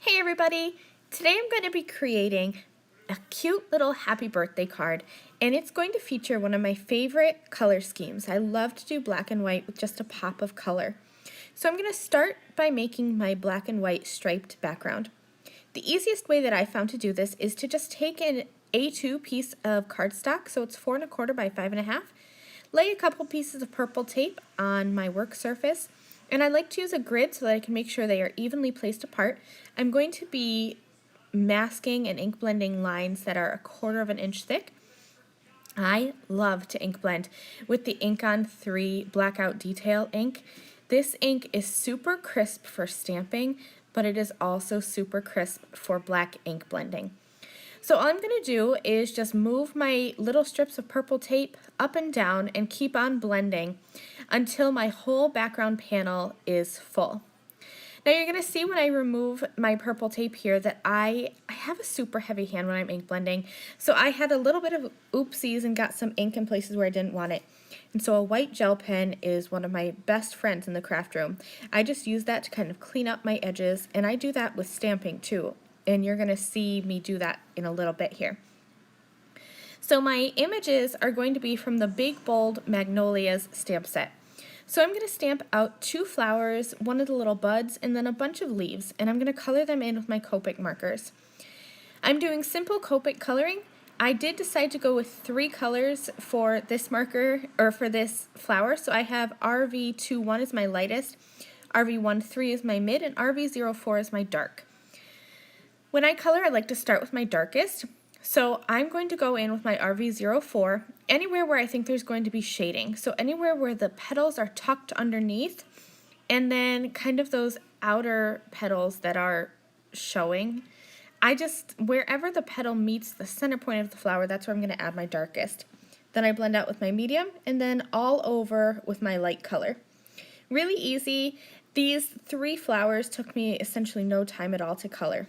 Hey everybody! Today I'm going to be creating a cute little happy birthday card, and it's going to feature one of my favorite color schemes. I love to do black and white with just a pop of color. So I'm going to start by making my black and white striped background. The easiest way that I found to do this is to just take an A2 piece of cardstock, so it's 4 1/4 by 5 1/2, lay a couple pieces of purple tape on my work surface, and I like to use a grid so that I can make sure they are evenly placed apart. I'm going to be masking and ink blending lines that are 1/4 of an inch thick. I love to ink blend with the Ink on 3 Blackout Detail ink. This ink is super crisp for stamping, but it is also super crisp for black ink blending. So all I'm going to do is just move my little strips of purple tape up and down and keep on blending until my whole background panel is full. Now you're going to see when I remove my purple tape here that I have a super heavy hand when I'm ink blending, so I had a little bit of oopsies and got some ink in places where I didn't want it. And so a white gel pen is one of my best friends in the craft room. I just use that to kind of clean up my edges, and I do that with stamping too. And you're going to see me do that in a little bit here. So my images are going to be from the Big Bold Magnolias stamp set. So I'm going to stamp out 2 flowers, one of the little buds, and then a bunch of leaves, and I'm going to color them in with my Copic markers. I'm doing simple Copic coloring. I did decide to go with 3 colors for this marker, or for this flower, so I have RV21 is my lightest, RV13 is my mid, and RV04 is my dark. When I color, I like to start with my darkest, so I'm going to go in with my RV04 anywhere where I think there's going to be shading. So anywhere where the petals are tucked underneath, and then kind of those outer petals that are showing. Wherever the petal meets the center point of the flower, that's where I'm going to add my darkest. Then I blend out with my medium, and then all over with my light color. Really easy. These 3 flowers took me essentially no time at all to color.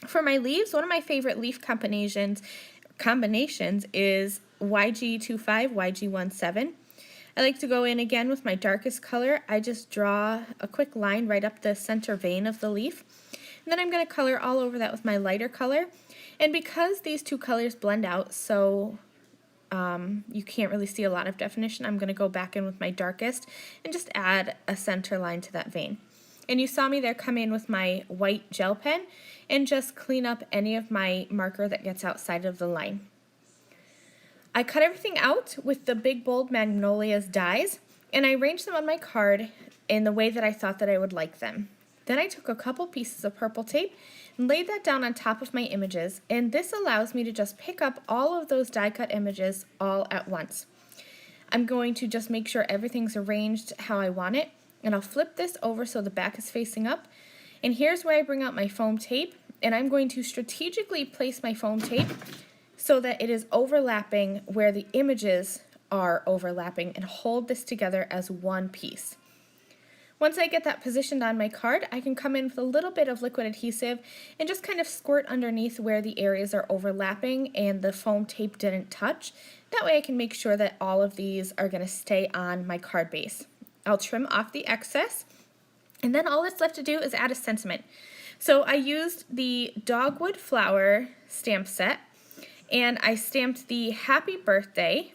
For my leaves, one of my favorite leaf combinations is YG25, YG17. I like to go in again with my darkest color. I just draw a quick line right up the center vein of the leaf. And then I'm going to color all over that with my lighter color. And because these 2 colors blend out so you can't really see a lot of definition, I'm going to go back in with my darkest and just add a center line to that vein. And you saw me there come in with my white gel pen and just clean up any of my marker that gets outside of the line. I cut everything out with the Big Bold Magnolias dies, and I arranged them on my card in the way that I thought that I would like them. Then I took a couple pieces of purple tape and laid that down on top of my images, and this allows me to just pick up all of those die cut images all at once. I'm going to just make sure everything's arranged how I want it, and I'll flip this over so the back is facing up. And here's where I bring out my foam tape, and I'm going to strategically place my foam tape so that it is overlapping where the images are overlapping, and hold this together as one piece. Once I get that positioned on my card, I can come in with a little bit of liquid adhesive and just kind of squirt underneath where the areas are overlapping and the foam tape didn't touch. That way I can make sure that all of these are going to stay on my card base. I'll trim off the excess, and then all that's left to do is add a sentiment. So I used the Dogwood Flower stamp set, and I stamped the Happy Birthday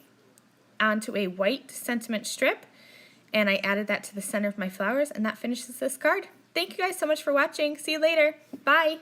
onto a white sentiment strip, and I added that to the center of my flowers, and that finishes this card. Thank you guys so much for watching. See you later. Bye.